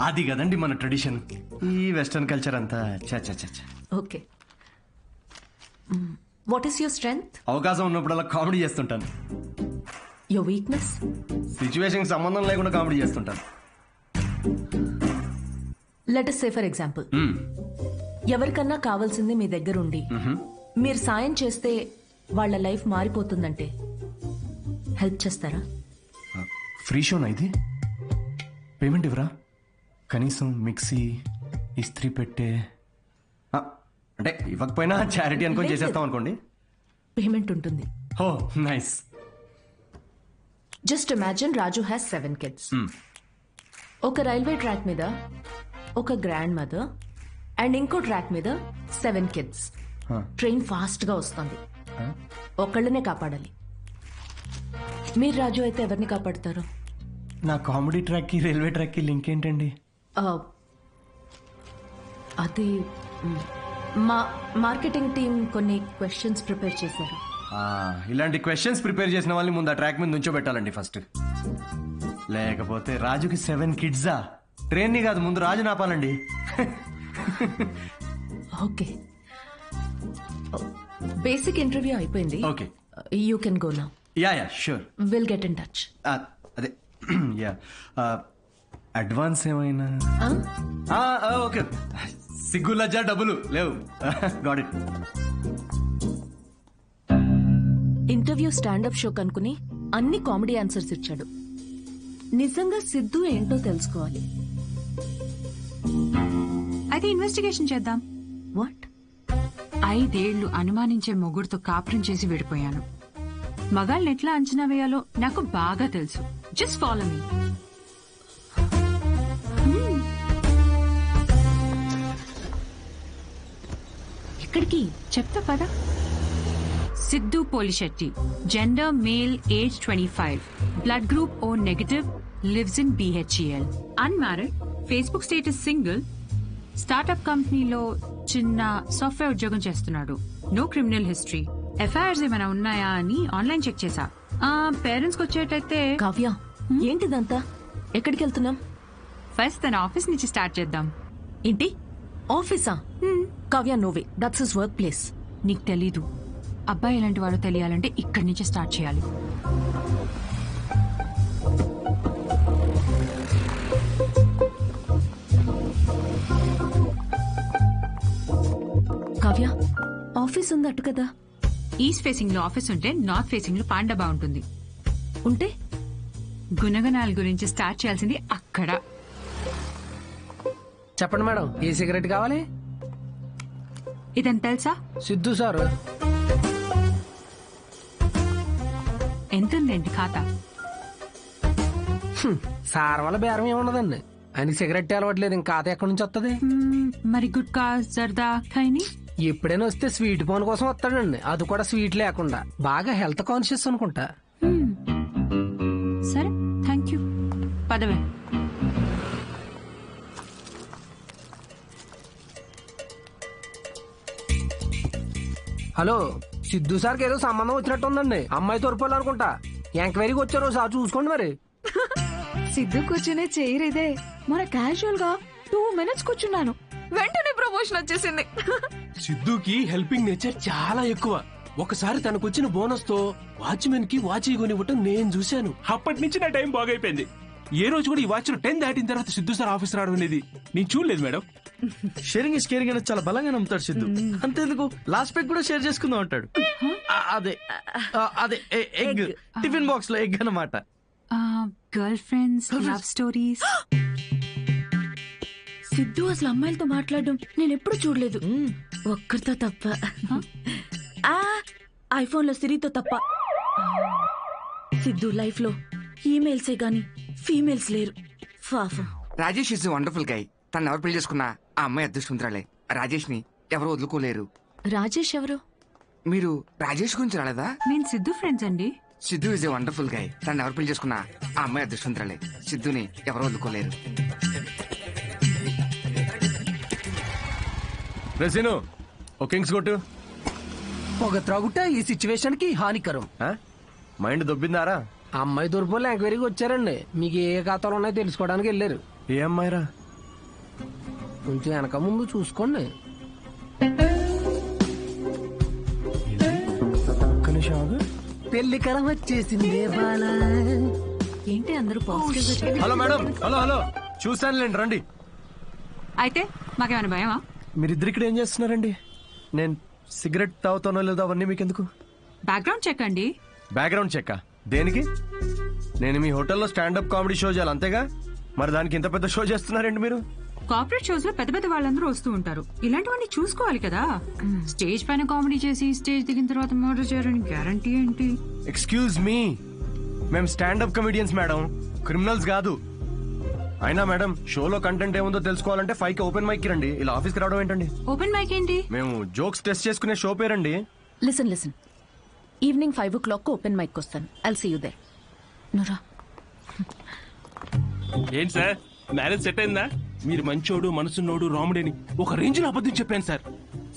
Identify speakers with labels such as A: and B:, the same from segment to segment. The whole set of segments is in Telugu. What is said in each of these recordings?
A: అది కదండి మన ట్రెడిషన్. ఈ వెస్టర్న్ కల్చర్ అంతా చా చా చా చా.
B: Okay, what is your strength?
A: అవకాశం ఉన్నప్పుడల్లా కామెడీ చేస్తుంటాను.
B: Your weakness?
A: సిచ్యువేషన్ సంబంధం లేకుండా కామెడీ చేస్తుంటాను.
B: Let us say for example, ఎవరికన్నా కావాల్సింది మీ దగ్గర ఉండి మీరు సాయం చేస్తే వాళ్ళ లైఫ్ మారిపోతుందంటే హెల్ప్ చేస్తారా?
A: ఫ్రీ షోనా ఇది? పేమెంట్ ఇవ్వరా? కనీసం మిక్సీ, ఇస్త్రీ పెట్టే, అంటే ఇవ్వకపోయినా చారిటీ అనుకొని చేసేస్తాం అనుకోండి.
B: పేమెంట్ ఉంటుంది.
A: Oh nice.
B: Just imagine Raju has 7 kids. ఒక రైల్వే ట్రాక్ మీద ఒక గ్రాండ్ మదర్ అండ్ ఇంకో ట్రాక్ మీద 7 kids. ట్రైన్ ఫాస్ట్ గా వస్తుంది. ఒకళ్ళనే కాపాడాలి. మీరు రాజు అయితే ఎవరిని కాపాడతారు?
A: నా కామెడీ ట్రాక్ కి రైల్వే ట్రాక్ కి లింక్ ఏంటండి?
B: అది మా మార్కెటింగ్ టీం కొన్ని క్వశ్చన్స్ ప్రిపేర్ చేశారు.
A: ఇలాంటి క్వశ్చన్స్ ప్రిపేర్ చేసిన వాళ్ళని ముందు ఆ ట్రాక్ మీద నుంచోబెట్టాలండి ఫస్ట్. లేకపోతే రాజుకి 7 kidsా? ట్రైన్ ని కాదు, ముందు రాజు నాపాలండి.
C: ఓకే, బేసిక్ ఇంటర్వ్యూ అయిపోయింది.
A: Okay,
C: you can go now.
A: Yeah sure,
C: will get in touch.
A: అదే యా, అడ్వాన్స్ ఏమైనా? ఓకే, సిగ్గు లజ్జ డబ్బులు లేవు. Got it.
C: Interview standup show కనుకుని అన్ని కామెడీ ఆన్సర్స్ ఇచ్చాడు. నిజంగా సిద్ధు ఏంటో తెలుసుకోవాలి.
D: అయితే ఇన్వెస్టిగేషన్ చేద్దాం.
C: వాట్?
D: 5 ఏళ్లు అనుమానించే మొగుడుతో కాపురం చేసి విడిపోయాను. మగాళ్ళని ఎట్లా అంచనా వేయాలో నాకు బాగా తెలుసు. Just follow me.
C: ఎక్కడికి?
D: చెప్తా పదా. Siddhu Polishetty, gender male, age 25, blood group O negative, lives in BHEL, unmarried, Facebook status single, startup కంపెనీలో చిన్న సాఫ్ట్వేర్ ఉద్యోగం చేస్తున్నాడు. No criminal history. ఎఫ్ఐఆర్స్ ఏమైనా ఉన్నాయా అని ఆన్లైన్ చెక్ చేశా. పేరెంట్స్ కి వచ్చేటైతే.
C: కావ్య, ఏంటిదంతా? ఎక్కడికి వెళ్తున్నాం?
D: ఫస్ట్ తన ఆఫీస్ నుంచి స్టార్ట్ చేద్దాం.
C: ఏంటి ఆఫీసా? Kavya, no way, that's his work place.
D: నీకు తెలీదు. అబ్బాయి ఎలాంటి వాడో తెలియాలంటే ఇక్కడి నుంచి స్టార్ట్ చేయాలి.
C: కావ్య, ఆఫీస్ ఉంది అటు కదా.
D: ఈస్ట్ ఫేసింగ్ లో ఆఫీస్ ఉంటే నార్త్ ఫేసింగ్ లో పాండబా ఉంటుంది.
C: ఉంటే
D: గుణగణాల గురించి స్టార్ట్ చేయాల్సింది అక్కడ.
E: చెప్పండి మేడం, ఏ సిగరెట్ కావాలి?
D: ఇదని తెలుసా?
E: సిద్ధు సార్.
D: ఎంతుందండి ఖాతా?
E: సార్ వల్ల బేరం ఏముండదండి. ఆయన సిగరెట్ అలవట్లేదు, ఇంకా ఖాతా ఎక్కడి నుంచి వస్తుంది?
D: మరి గుట్కా, జర్దా, ఖైని?
E: ఎప్పుడైనా వస్తే స్వీట్ పోన్ కోసం వస్తాడండి, అది కూడా స్వీట్ లేకుండా. బాగా హెల్త్ కాన్షియస్ అనుకుంటా.
D: సరే, థ్యాంక్ యూ. పదవే.
E: హలో, సిద్ధు సార్కి ఏదో సంబంధం వచ్చినట్టు ఉందండి. అమ్మాయి తోరుకోవాలనుకుంటా. ఎంక్వైరీకి వచ్చారు, సార్ చూసుకోండి మరి.
F: సిద్ధు కూర్చునే చైర్ ఇదే. మన క్యాజువల్ గా 2 minutes కూర్చున్నాను, వెంటనే ప్రమోషన్ వచ్చేసింది.
G: సిద్ధుకి హెల్పింగ్ నేచర్ చాలా ఎక్కువ. ఒకసారి తనకొచ్చిన బోనస్ తో వాచ్మెన్ కి వాచ్ కొనివ్వటం నేను చూశాను. అప్పటి నుంచి నా టైం బాగైపోయింది. ఏ రోజు కూడా ఈ వాచ్ 10 దాటిన తర్వాత సిద్ధు సార్ ఆఫీస్ రావడం అనేది నేను చూడలేదు మేడం.
H: షేరింగ్ ఇస్ కేరింగ్ అనేది చాలా బలంగా నమ్ముతాడు సిద్ధు. అంతేందుకు లాస్ట్ పెగ్ కూడా షేర్ చేసుకుందాం అంటాడు. అదే అదే ఎగ్, టిఫిన్ బాక్స్ లో ఎగ్ అన్నమాట.
D: Girl friends, love stories.
C: Siddhu అసలు అమ్మాయిలతో మాట్లాడడం నేను ఎప్పుడు చూడలేదు, ఒక్కరితో తప్ప. ఐఫోన్ లో సిరితో తప్ప. సిద్ధు లైఫ్ లో ఈమెయిల్సే గాని ఫీమేల్స్ లేరు.
I: Rajesh is wonderful guy. తను ఎవరు పెళ్లి చేసుకున్నా ఆ అమ్మాయి అదృష్టవంతురాలే. రాజేష్ ని ఎవరు వదులుకోలేరు.
C: రాజేష్ ఎవరు?
I: మీరు రాజేష్ గురించి రాలేదా?
D: నేను సిద్ధు ఫ్రెండ్స్ అండి.
I: Siddhu is a wonderful guy. తను ఎవరు పెళ్లి చేసుకున్నా ఆ అమ్మాయి అదృష్టవంతురాలే. సిద్ధుని ఎవరు వదులుకోలేరు.
A: రెసిను ఓ కింగ్స్ కొట్టు.
E: పొగ త్రాగుట ఈ సిచ్యువేషన్ కి హానికరం.
A: మైండ్ దొబ్బిందారా?
E: అమ్మాయి దొరిపోలే ఎంక్వైరీకి వచ్చారండి. మీకు ఏ ఖాతాలు ఉన్నాయో తెలుసుకోవడానికి వెళ్ళారు.
A: ఏ అమ్మాయిరా?
E: కొంచెం వెనక ముందు చూసుకోండి. పెళ్లి కరం వచ్చేసింది బాల.
C: ఏంటి అందరూ positive
A: hello madam, hello hello, చూసానులేండి, రండి.
D: అయితే మాకేమైనా భయమా?
A: మీరిద్దరు ఇక్కడ ఏం చేస్తున్నారండి? నేను సిగరెట్ తాగుతానో లేదో అవన్నీ మీకెందుకు?
D: బ్యాక్గ్రౌండ్ చెక్ అండి.
A: బ్యాక్గ్రౌండ్ చెక్ దేనికి? నేను మీ హోటల్లో స్టాండప్ కామెడీ షో చేయాలి అంతేగా, మరి దానికి ఇంత పెద్ద షో చేస్తున్నారండి మీరు?
D: కార్పొరేట్ షోస్ లో పెద్ద పెద్ద వాళ్ళందరూ వస్తూ ఉంటారు. ఇలాంటివన్నీ చూసుకోవాలి కదా. స్టేజ్ పైన కామెడీ చేసి స్టేజ్ దిగిన తర్వాత మర్డర్ చేయాలని గ్యారంటీ ఏంటి?
A: ఎక్స్క్యూజ్ మీ, మేము స్టాండప్ కమెడియన్స్ మేడం, క్రిమినల్స్ కాదు. అయినా మేడం, షోలో కంటెంట్ ఏముందో తెలుసుకోవాలంటే 5 కి ఓపెన్ మైక్ రండి. ఇలా ఆఫీస్కి రావడం ఏంటండి?
D: ఓపెన్ మైక్ ఏంటి?
A: మేము జోక్స్ టెస్ట్ చేసుకునే షో పేరండి.
C: Listen evening 5 o'clock open mic వస్తాను. I'll see you there. నురా
G: ఏంటి సార్, మ్యారేజ్ సెట్ అయిందా? మీరు మంచోడు, మనసున్నోడు, రాముడని ఒక రేంజ్ లో అబద్ధం చెప్పాను సార్.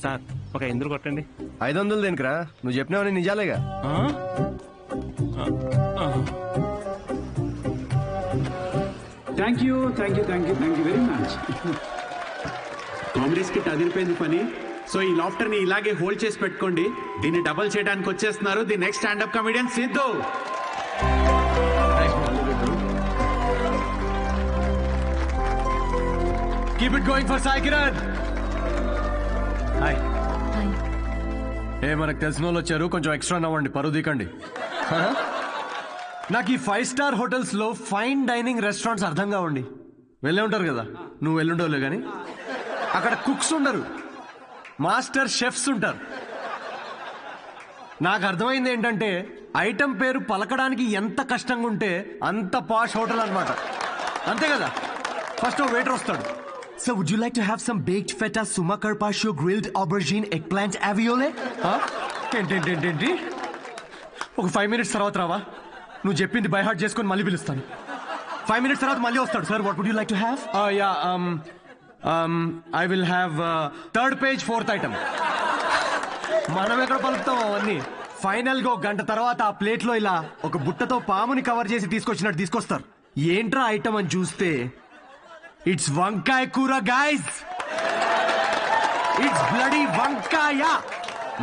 G: సార్ ఒక 500 కొట్టండి.
A: 500 దేనికిరా? నువ్వు చెప్పినావని నిజాలేగా.
J: Thank you very much. Comedy skit అదిరిపోయింది పని. సో ఈ లాఫ్టర్ ని ఇలాగే హోల్డ్ చేసి పెట్టుకోండి. దీన్ని డబల్ చేయడానికి వచ్చేస్తున్నారు the next standup comedian Siddhu.
A: Keep it going for Sai Kiran. Hi. మనకు తెలిసిన వాళ్ళు వచ్చారు, కొంచెం ఎక్స్ట్రా నవ్వండి, పరువు దీకండి. నాకు ఈ 5 star హోటల్స్ లో ఫైన్ డైనింగ్ రెస్టారెంట్స్ అర్థం కావండి. వెళ్ళే ఉంటారు కదా, నువ్వు వెళ్ళుండవులే కానీ. అక్కడ కుక్స్ ఉండరు, మాస్టర్ షెఫ్స్ ఉంటారు. నాకు అర్థమైంది ఏంటంటే, ఐటమ్ పేరు పలకడానికి ఎంత కష్టంగా ఉంటే అంత పాష్ హోటల్ అన్నమాట. అంతే కదా. ఫస్ట్ వెయిటర్ వస్తాడు. So would you like to have some baked feta, sumac carpaccio, grilled aubergine, egg plant అవియోలే? ఏంటి ఒక 5 minutes తర్వాత రావా? నువ్వు చెప్పింది బై హార్ట్ చేసుకొని మళ్ళీ పిలుస్తాను. 5 minutes తర్వాత మళ్ళీ వస్తాడు. Sir what would you like to have? I will have 3rd page 4th item. మనం ఎక్కడ పలుకుతాం అవన్నీ. ఫైనల్ గా 1 గంట తర్వాత ఆ ప్లేట్ లో ఇలా ఒక బుట్టతో పాముని కవర్ చేసి తీసుకొచ్చినట్టు తీసుకొస్తారు. ఏంట్రా ఐటమ్ అని చూస్తే ఇట్స్ వంకాయ కూర గైస్. ఇట్స్ బ్లడీ వంకాయ.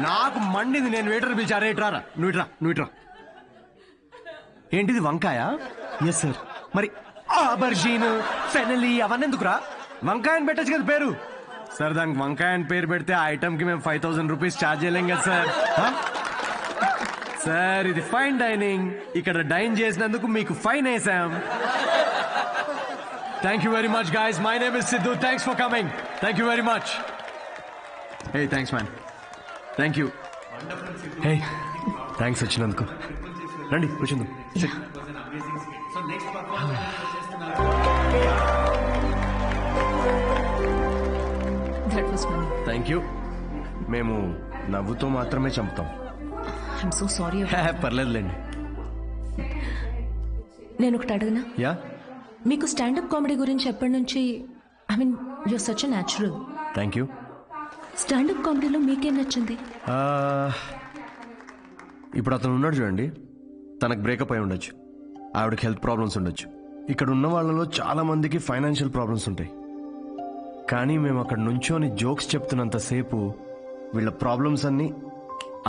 A: నాకు మండింది. నేను వెయిటర్ పిలిచారా, ఇట్రారా, నువ్వు ఇట్రా. ఏంటిది వంకాయ? Yes sir. మరి ఆబర్జీన్, ఫెనలీ అవన్నీ ఎందుకురా? వంకాయ అని పెట్టచ్చు కదా పేరు. సార్ దానికి వంకాయ అని పేరు పెడితే ఆ ఐటమ్ కి మేము 5,000 rupees ఛార్జ్ చేయలేం కదా సార్. సార్ ఇది ఫైన్ డైనింగ్, ఇక్కడ డైన్ చేసినందుకు మీకు ఫైన్ వేసాం. Thank you very much guys. My name is Siddhu. Thanks for coming. Thank you very much. Hey thanks man. Thank you. Hey thanks వచ్చినందుకు. రండి కూర్చుందాం.
C: That was fun.
A: Thank you. మేము నవ్వుతో మాత్రమే చంపుతాం.
C: I'm so sorry.
A: పర్లేదులేండి.
C: నేను ఒకటి అడగనా?
A: యా.
C: మీకు స్టాండప్ కామెడీ గురించి ఎప్పటి నుంచి, I mean you're such a natural.
A: Thank you.
C: Standup కామెడీలో మీకేం నచ్చింది?
A: ఇప్పుడు అతను ఉన్నాడు చూడండి, తనకు బ్రేకప్ అయి ఉండొచ్చు, ఆవిడకి హెల్త్ ప్రాబ్లమ్స్ ఉండొచ్చు. ఇక్కడ ఉన్న వాళ్ళలో చాలా మందికి ఫైనాన్షియల్ ప్రాబ్లమ్స్ ఉంటాయి. కానీ మేము అక్కడ నుంచోని జోక్స్ చెప్తున్నంతసేపు వీళ్ళ ప్రాబ్లమ్స్ అన్నీ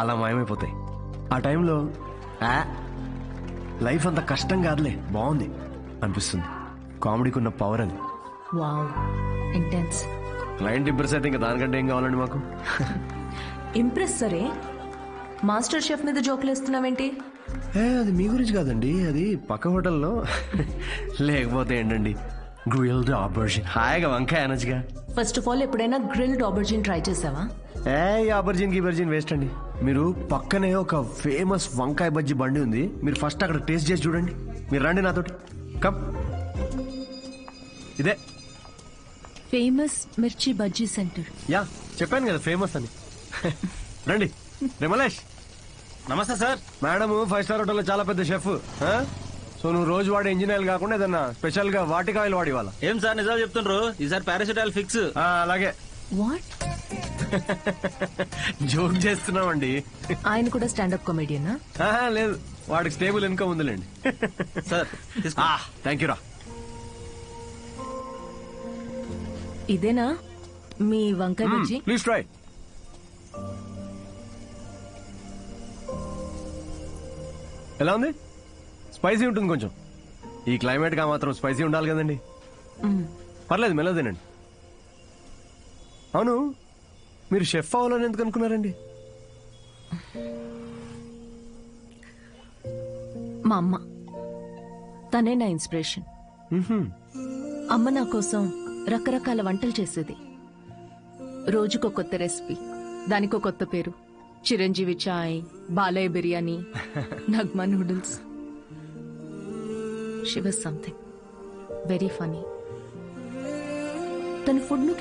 A: అలా మాయమైపోతాయి. ఆ టైంలో లైఫ్ అంత కష్టం కాదులే, బాగుంది అనిపిస్తుంది. కామెడీకి ఉన్న పవర్ అది.
C: Wow, intense.
A: క్లయింట్ ఇంప్రెస్ అయితే ఇంకా దానికంటే ఏం కావాలండి మాకు?
C: ఇంప్రెస్ సరే, మాస్టర్ షెఫ్ మీద జోకులు వేస్తున్నావేంటి?
A: అది మీ గురించి కాదండి, అది పక్క హోటల్లో. లేకపోతే ఏంటండి, గ్రిల్డ్ ఆబర్జిన్, హాయిగా వంకాయ అనొచ్చుగా.
C: ఫస్ట్ ఆఫ్ ఆల్ ఎప్పుడైనా గ్రిల్డ్ ఆబర్జిన్ ట్రై చేసావా?
A: ఆబర్జిన్ గిబర్జిన్ వేస్ట్ అండి. మీరు పక్కనే ఒక ఫేమస్ వంకాయ బజ్జీ బండి ఉంది, మీరు ఫస్ట్ అక్కడ టేస్ట్ చేసి చూడండి. మీరు రండి నాతోటి, కమ్. ఇదే
C: ఫేమస్ మిర్చి బజ్జీ సెంటర్.
A: యా చెప్పాను కదా ఫేమస్ అని. రండి. రిమలేష్.
H: నమస్తే సార్.
A: మేడం 5 star హోటల్లో చాలా పెద్ద షెఫ్. సో నువ్వు రోజు వాడే ఇంజిన్ ఆయిల్ కాకుండా ఏదన్నా స్పెషల్ గా వాటిక ఆయిల్ వాడి వాళ్ళ.
H: ఏం సార్ నిజాలు చెప్తుండ్రు? ఈసారి పారాసిటాల్ ఫిక్స్.
A: అలాగే.
C: వాట్?
A: జోక్ చేస్తున్నామండి.
C: ఆయన కూడా స్టాండప్ కామెడియనా?
A: లేదు, వాడికి స్టేబుల్ ఇన్కమ్ ఉందిలేండి.
H: సార్
A: థ్యాంక్ యూ రా.
C: ఇదేనా మీ వంకాయ బజ్జీ?
A: Please try. ఎలా ఉంది? స్పైసీ ఉంటుంది కొంచెం. ఈ క్లైమేట్ గా మాత్రం స్పైసీ ఉండాలి కదండి. పర్లేదు, మెల్లగా తినండి. అవును, మీరు షెఫ్ అవ్వాలని ఎందుకు అనుకున్నారండి?
C: మా అమ్మ, తనే నా ఇన్స్పిరేషన్. అమ్మ నా కోసం రకరకాల వంటలు చేసేది. రోజుకో కొత్త రెసిపీ, దానికో కొత్త పేరు. Chiranjeevi chai, Balayya biryani, Nagma noodles. She was something very funny. తన ఫుడ్ ను